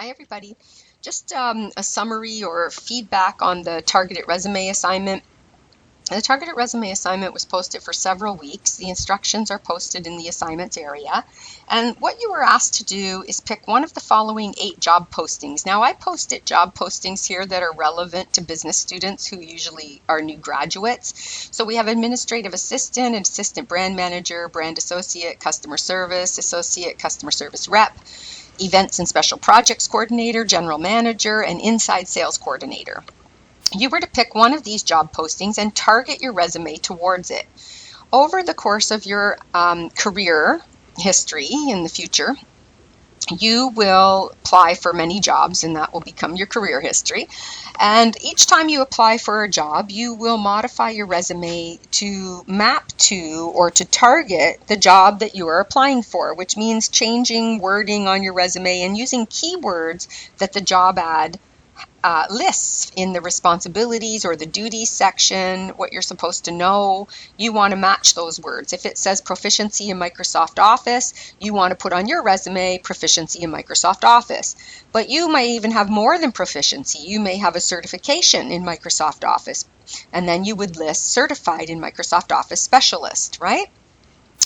Hi, everybody. Just a summary or feedback on the targeted resume assignment. The targeted resume assignment was posted for several weeks. The instructions are posted in the assignments area. And what you were asked to do is pick one of the following 8 job postings. Now, I posted job postings here that are relevant to business students who usually are new graduates. So we have administrative assistant, assistant brand manager, brand associate, customer service associate, customer service rep, events and special projects coordinator, general manager, and inside sales coordinator. You were to pick one of these job postings and target your resume towards it. Over the course of your career history in the future, you will apply for many jobs, and that will become your career history. And each time you apply for a job, you will modify your resume to map to or to target the job that you are applying for, which means changing wording on your resume and using keywords that the job ad lists in the responsibilities or the duties section, what you're supposed to know. You want to match those words. If it says proficiency in Microsoft Office, you want to put on your resume proficiency in Microsoft Office. But you may even have more than proficiency. You may have a certification in Microsoft Office, and then you would list certified in Microsoft Office specialist, right?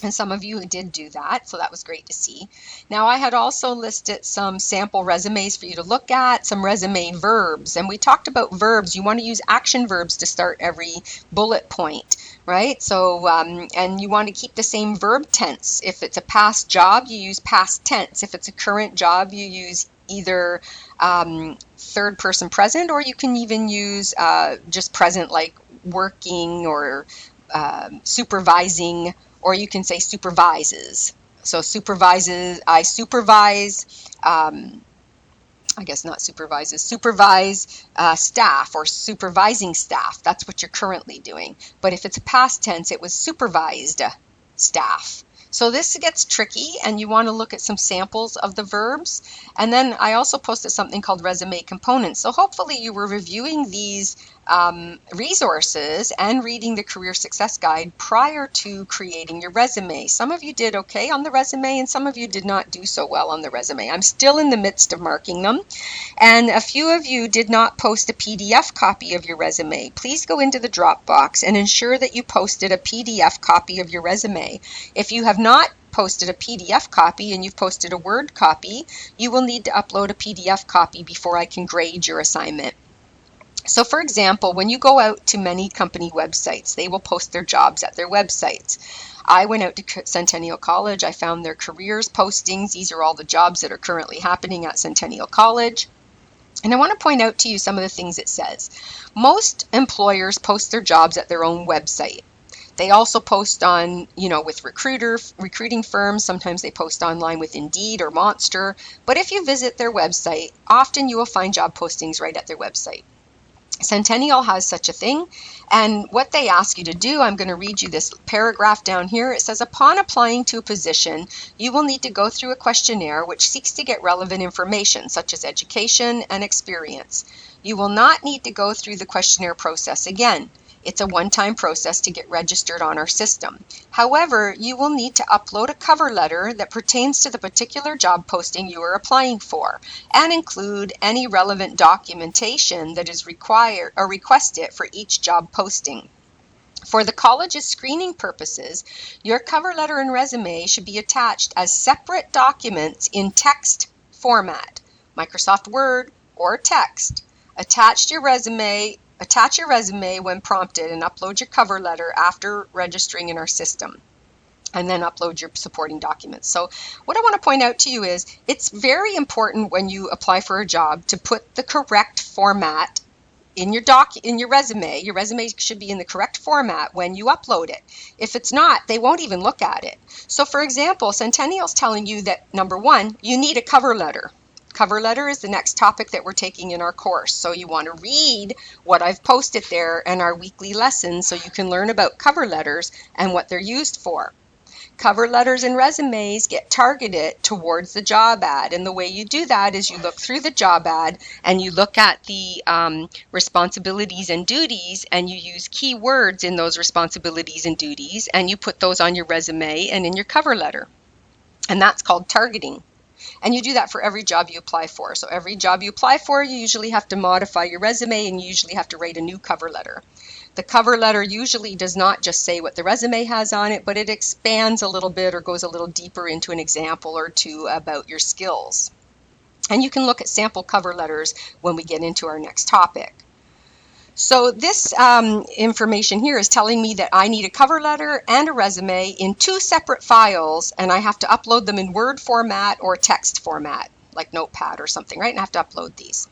And some of you did do that, so that was great to see. Now, I had also listed some sample resumes for you to look at, some resume verbs. And we talked about verbs. You want to use action verbs to start every bullet point, right? So, and you want to keep the same verb tense. If it's a past job, you use past tense. If it's a current job, you use either third person present, or you can even use just present, like working or supervising, or you can say supervises. So supervises, I supervise, I guess not supervises, supervise staff or supervising staff. That's what you're currently doing. But if it's a past tense, it was supervised staff. So this gets tricky, and you want to look at some samples of the verbs. And then I also posted something called resume components. So hopefully you were reviewing these resources and reading the Career Success Guide prior to creating your resume. Some of you did okay on the resume, and some of you did not do so well on the resume. I'm still in the midst of marking them. And a few of you did not post a PDF copy of your resume. Please go into the Dropbox and ensure that you posted a PDF copy of your resume. If you have not posted a PDF copy and you've posted a Word copy, you will need to upload a PDF copy before I can grade your assignment. So for example, when you go out to many company websites, they will post their jobs at their websites. I went out to Centennial College. I found their careers postings. These are all the jobs that are currently happening at Centennial College. And I want to point out to you some of the things it says. Most employers post their jobs at their own website. They also post on, with recruiting firms. Sometimes they post online with Indeed or Monster. But if you visit their website, often you will find job postings right at their website. Centennial has such a thing, and what they ask you to do, I'm going to read you this paragraph down here. It says, upon applying to a position, you will need to go through a questionnaire which seeks to get relevant information, such as education and experience. You will not need to go through the questionnaire process again. It's a one-time process to get registered on our system. However, you will need to upload a cover letter that pertains to the particular job posting you are applying for, and include any relevant documentation that is required or requested for each job posting. For the college's screening purposes, your cover letter and resume should be attached as separate documents in text format, Microsoft Word or text. Attach your resume when prompted, and upload your cover letter after registering in our system, and then upload your supporting documents. So what I want to point out to you is it's very important when you apply for a job to put the correct format in your resume. Your resume should be in the correct format when you upload it. If it's not, they won't even look at it. So for example, Centennial's telling you that, number one, you need a cover letter. Cover letter is the next topic that we're taking in our course. So you want to read what I've posted there in our weekly lessons so you can learn about cover letters and what they're used for. Cover letters and resumes get targeted towards the job ad. And the way you do that is you look through the job ad and you look at the responsibilities and duties, and you use keywords in those responsibilities and duties, and you put those on your resume and in your cover letter. And that's called targeting. And you do that for every job you apply for. So every job you apply for, you usually have to modify your resume and you usually have to write a new cover letter. The cover letter usually does not just say what the resume has on it, but it expands a little bit or goes a little deeper into an example or two about your skills. And you can look at sample cover letters when we get into our next topic. So this information here is telling me that I need a cover letter and a resume in 2 separate files, and I have to upload them in Word format or text format, like Notepad or something, right? And I have to upload these.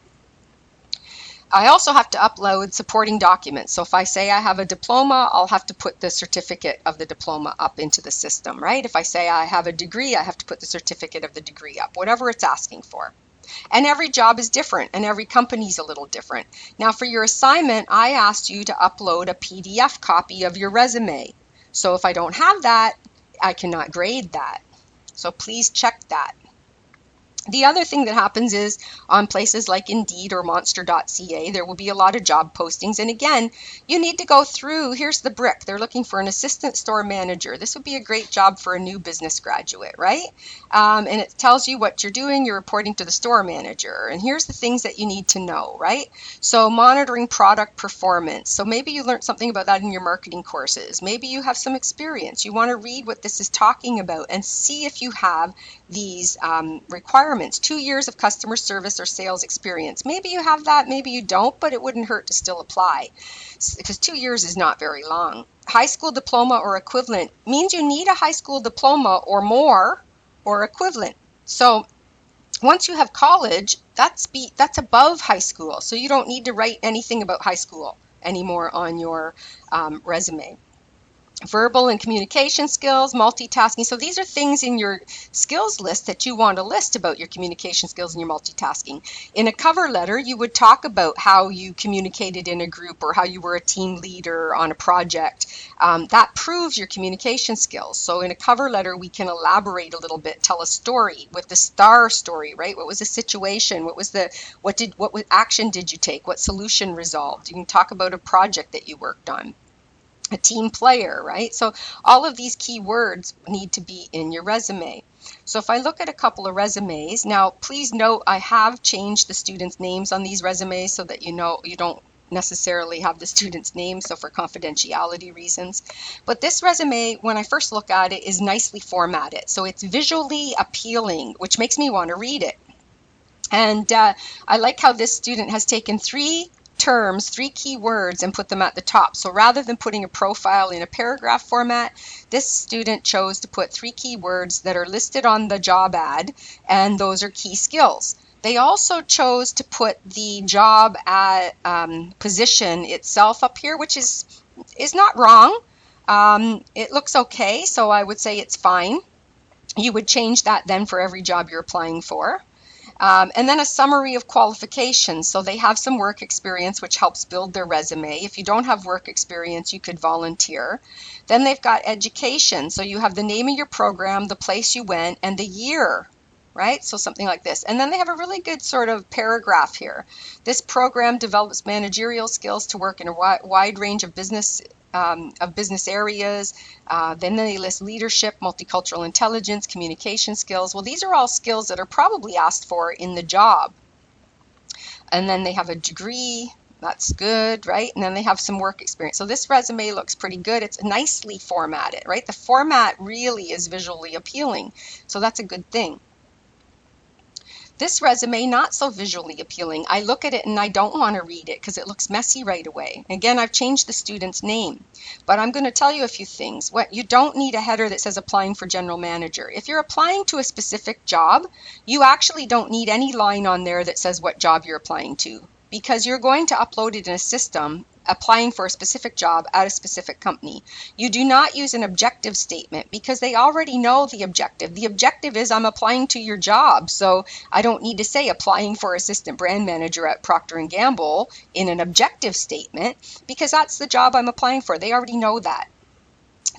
I also have to upload supporting documents. So if I say I have a diploma, I'll have to put the certificate of the diploma up into the system, right? If I say I have a degree, I have to put the certificate of the degree up, whatever it's asking for. And every job is different and every company is a little different. Now for your assignment, I asked you to upload a PDF copy of your resume. So if I don't have that, I cannot grade that. So please check that. The other thing that happens is on places like Indeed or Monster.ca, there will be a lot of job postings. And again, you need to go through, here's the brick. They're looking for an assistant store manager. This would be a great job for a new business graduate, right? And it tells you what you're doing. You're reporting to the store manager. And here's the things that you need to know, right? So monitoring product performance. So maybe you learned something about that in your marketing courses. Maybe you have some experience. You want to read what this is talking about and see if you have these requirements. 2 years of customer service or sales experience. Maybe you have that, maybe you don't, but it wouldn't hurt to still apply because 2 years is not very long. High school diploma or equivalent means you need a high school diploma or more or equivalent. So once you have college, that's above high school. So you don't need to write anything about high school anymore on your resume. Verbal and communication skills, multitasking. So these are things in your skills list that you want to list about your communication skills and your multitasking. In a cover letter, you would talk about how you communicated in a group or how you were a team leader on a project. That proves your communication skills. So in a cover letter, we can elaborate a little bit, tell a story with the STAR story, right? What was the situation? What action did you take? What solution resolved? You can talk about a project that you worked on. A team player, right? So all of these key words need to be in your resume. So if I look at a couple of resumes, now please note I have changed the students' names on these resumes so that you know you don't necessarily have the student's name, so for confidentiality reasons. But this resume, when I first look at it, is nicely formatted. So it's visually appealing, which makes me want to read it. And I like how this student has taken 3 terms, 3 key words, and put them at the top. So rather than putting a profile in a paragraph format, this student chose to put 3 key words that are listed on the job ad, and those are key skills. They also chose to put the job position itself up here, which is not wrong. It looks okay, so I would say it's fine. You would change that then for every job you're applying for. And then a summary of qualifications. So they have some work experience, which helps build their resume. If you don't have work experience, you could volunteer. Then they've got education. So you have the name of your program, the place you went, and the year, right? So something like this. And then they have a really good sort of paragraph here. This program develops managerial skills to work in a wide range of business areas. Then they list leadership, multicultural intelligence, communication skills. Well, these are all skills that are probably asked for in the job. And then they have a degree. That's good, right? And then they have some work experience. So this resume looks pretty good. It's nicely formatted, right? The format really is visually appealing. So that's a good thing. This resume, not so visually appealing. I look at it and I don't want to read it because it looks messy right away. Again, I've changed the student's name, but I'm going to tell you a few things. You don't need a header that says applying for general manager. If you're applying to a specific job, you actually don't need any line on there that says what job you're applying to, because you're going to upload it in a system applying for a specific job at a specific company. You do not use an objective statement because they already know the objective. The objective is I'm applying to your job, so I don't need to say applying for assistant brand manager at Procter & Gamble in an objective statement because that's the job I'm applying for. They already know that.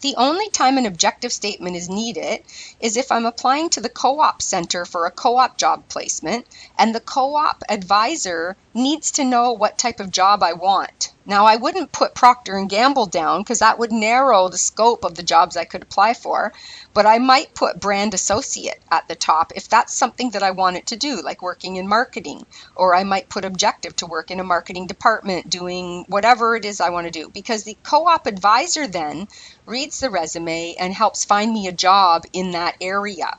The only time an objective statement is needed is if I'm applying to the co-op center for a co-op job placement and the co-op advisor needs to know what type of job I want. Now, I wouldn't put Procter and Gamble down because that would narrow the scope of the jobs I could apply for, but I might put brand associate at the top if that's something that I wanted to do, like working in marketing, or I might put objective to work in a marketing department doing whatever it is I want to do, because the co-op advisor then reads the resume and helps find me a job in that area.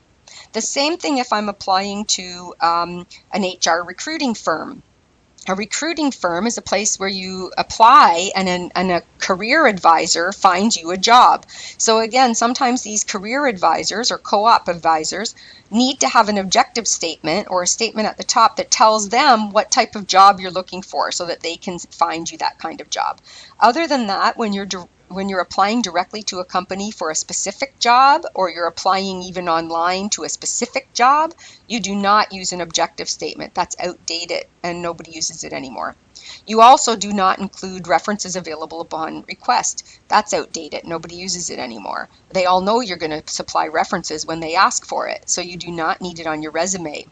The same thing if I'm applying to an HR recruiting firm. A recruiting firm is a place where you apply and a career advisor finds you a job. So again, sometimes these career advisors or co-op advisors need to have an objective statement or a statement at the top that tells them what type of job you're looking for so that they can find you that kind of job. Other than that, when you're applying directly to a company for a specific job, or you're applying even online to a specific job, you do not use an objective statement. That's outdated and nobody uses it anymore. You also do not include references available upon request. That's outdated. Nobody uses it anymore. They all know you're going to supply references when they ask for it, so you do not need it on your resume.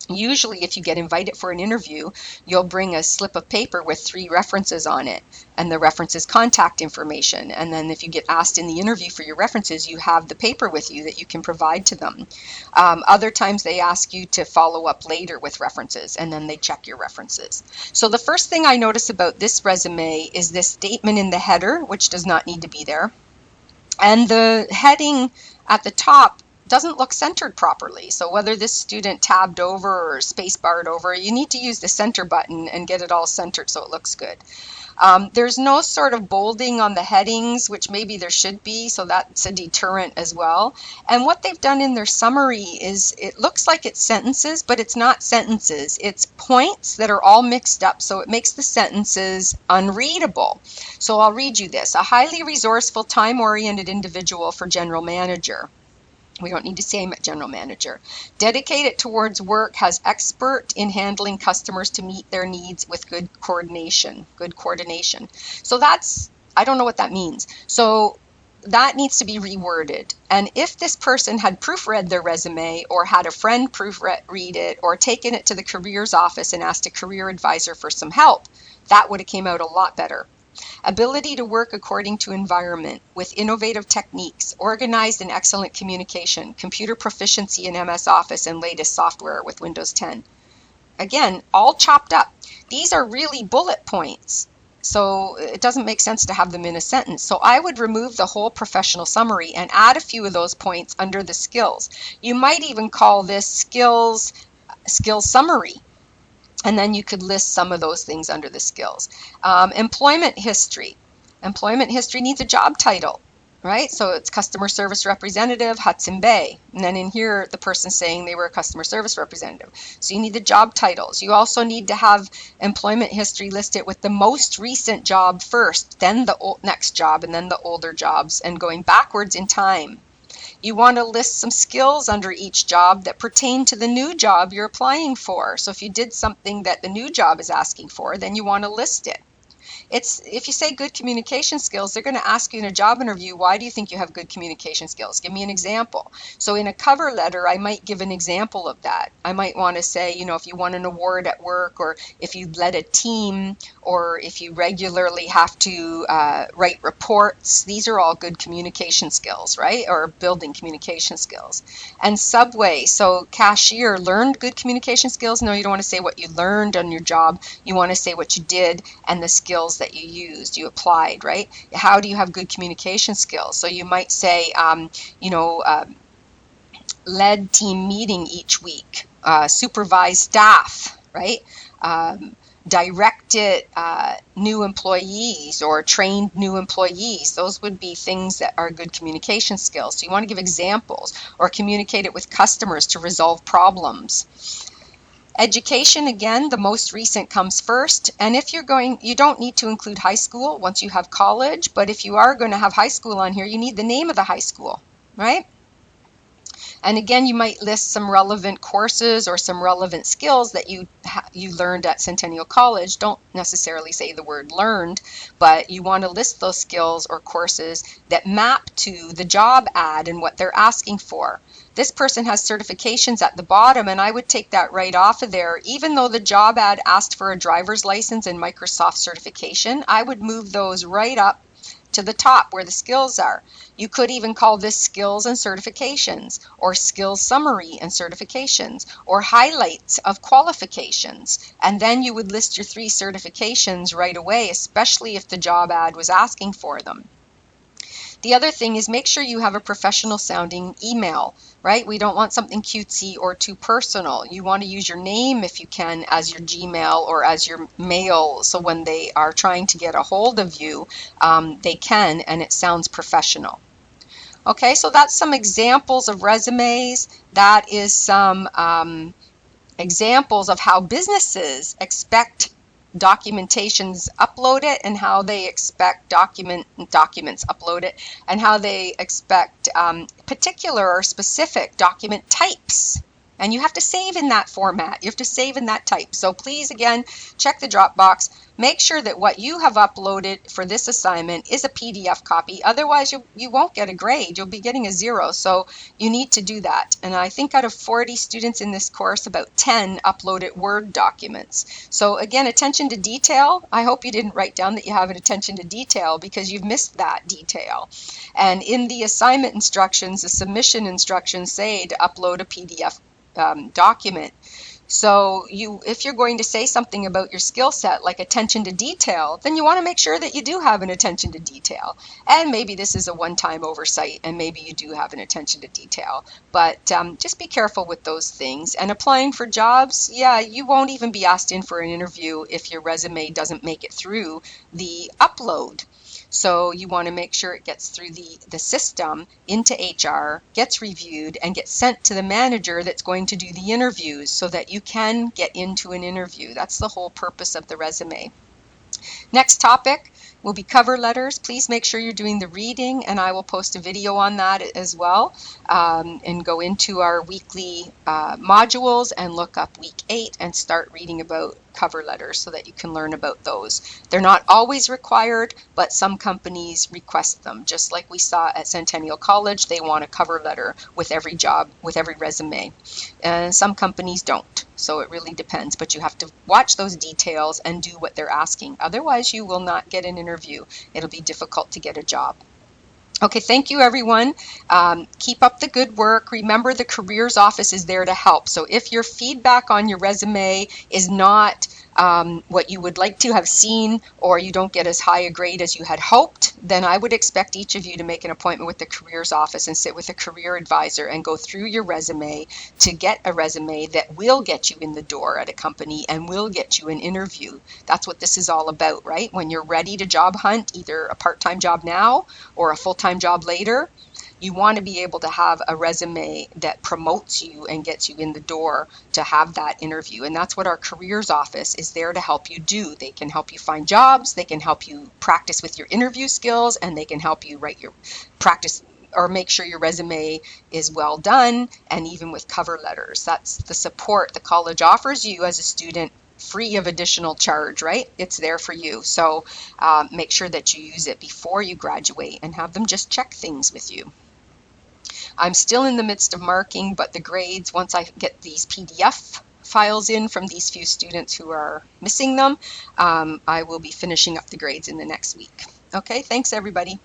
Usually, if you get invited for an interview, you'll bring a slip of paper with 3 references on it, and the references' contact information. And then if you get asked in the interview for your references, you have the paper with you that you can provide to them. Other times they ask you to follow up later with references, and then they check your references. So the first thing I notice about this resume is this statement in the header, which does not need to be there. And the heading at the top doesn't look centered properly. So whether this student tabbed over or space barred over, you need to use the center button and get it all centered so it looks good. There's no sort of bolding on the headings, which maybe there should be, so that's a deterrent as well. And what they've done in their summary is it looks like it's sentences, but it's not sentences. It's points that are all mixed up, so it makes the sentences unreadable. So I'll read you this. A highly resourceful, time-oriented individual for general manager. We don't need to say I'm a general manager. Dedicated towards work, has expert in handling customers to meet their needs with good coordination. Good coordination. So that's, I don't know what that means. So that needs to be reworded. And if this person had proofread their resume or had a friend proofread it or taken it to the careers office and asked a career advisor for some help, that would have came out a lot better. Ability to work according to environment with innovative techniques, organized and excellent communication, computer proficiency in MS Office and latest software with Windows 10. Again, all chopped up. These are really bullet points, so it doesn't make sense to have them in a sentence. So I would remove the whole professional summary and add a few of those points under the skills. You might even call this skills summary. And then you could list some of those things under the skills. Employment history. Employment history needs a job title, right? So it's customer service representative, Hudson Bay. And then in here, the person's saying they were a customer service representative. So you need the job titles. You also need to have employment history listed with the most recent job first, then the next job, and then the older jobs, and going backwards in time. You want to list some skills under each job that pertain to the new job you're applying for. So if you did something that the new job is asking for, then you want to list it. If you say good communication skills, they're going to ask you in a job interview, why do you think you have good communication skills? Give me an example. So in a cover letter, I might give an example of that. I might want to say, if you won an award at work, or if you led a team, or if you regularly have to write reports. These are all good communication skills, right? Or building communication skills. And Subway, so cashier, learned good communication skills. No, you don't want to say what you learned on your job. You want to say what you did and the skills that you used, you applied, right? How do you have good communication skills? So you might say, led team meeting each week, supervised staff, right? Directed new employees or trained new employees. Those would be things that are good communication skills. So you want to give examples or communicate it with customers to resolve problems. Education, again, the most recent comes first. And if you're going, you don't need to include high school once you have college, but if you are going to have high school on here, you need the name of the high school, right? And again, you might list some relevant courses or some relevant skills that you learned at Centennial College. Don't necessarily say the word learned, but you want to list those skills or courses that map to the job ad and what they're asking for. This person has certifications at the bottom, and I would take that right off of there. Even though the job ad asked for a driver's license and Microsoft certification, I would move those right up to the top where the skills are. You could even call this skills and certifications, or skills summary and certifications, or highlights of qualifications. And then you would list your 3 certifications right away, especially if the job ad was asking for them. The other thing is make sure you have a professional sounding email, right? We don't want something cutesy or too personal. You want to use your name if you can as your Gmail or as your mail, so when they are trying to get a hold of you, they can, and it sounds professional. Okay, so that's some examples of resumes. That is some examples of how businesses expect documentations uploaded, and how they expect documents uploaded, and how they expect particular or specific document types. And you have to save in that format. You have to save in that type. So please, again, check the Dropbox. Make sure that what you have uploaded for this assignment is a PDF copy. Otherwise, you won't get a grade. You'll be getting a 0. So you need to do that. And I think out of 40 students in this course, about 10 uploaded Word documents. So again, attention to detail. I hope you didn't write down that you have an attention to detail, because you've missed that detail. And in the assignment instructions, the submission instructions say to upload a PDF document. So if you're going to say something about your skill set, like attention to detail, then you want to make sure that you do have an attention to detail. And maybe this is a one-time oversight, and maybe you do have an attention to detail. But just be careful with those things. And applying for jobs, yeah, you won't even be asked in for an interview if your resume doesn't make it through the upload. So you want to make sure it gets through the system into HR, gets reviewed, and gets sent to the manager that's going to do the interviews, so that you can get into an interview. That's the whole purpose of the resume. Next topic will be cover letters. Please make sure you're doing the reading, and I will post a video on that as well, and go into our weekly modules and look up week 8 and start reading about cover letters so that you can learn about those. They're not always required, but some companies request them. Just like we saw at Centennial College, they want a cover letter with every job, with every resume. And some companies don't. So it really depends, but you have to watch those details and do what they're asking. Otherwise, you will not get an interview. It'll be difficult to get a job. Okay, thank you, everyone. Keep up the good work. Remember, the careers office is there to help. So if your feedback on your resume is not what you would like to have seen, or you don't get as high a grade as you had hoped, then I would expect each of you to make an appointment with the careers office and sit with a career advisor and go through your resume to get a resume that will get you in the door at a company and will get you an interview. That's what this is all about, right? When you're ready to job hunt, either a part-time job now or a full-time job later, you want to be able to have a resume that promotes you and gets you in the door to have that interview. And that's what our careers office is there to help you do. They can help you find jobs, they can help you practice with your interview skills, and they can help you write your practice or make sure your resume is well done, and even with cover letters. That's the support the college offers you as a student, free of additional charge, right? It's there for you. So make sure that you use it before you graduate and have them just check things with you. I'm still in the midst of marking, but the grades, once I get these PDF files in from these few students who are missing them, I will be finishing up the grades in the next week. Okay, thanks everybody.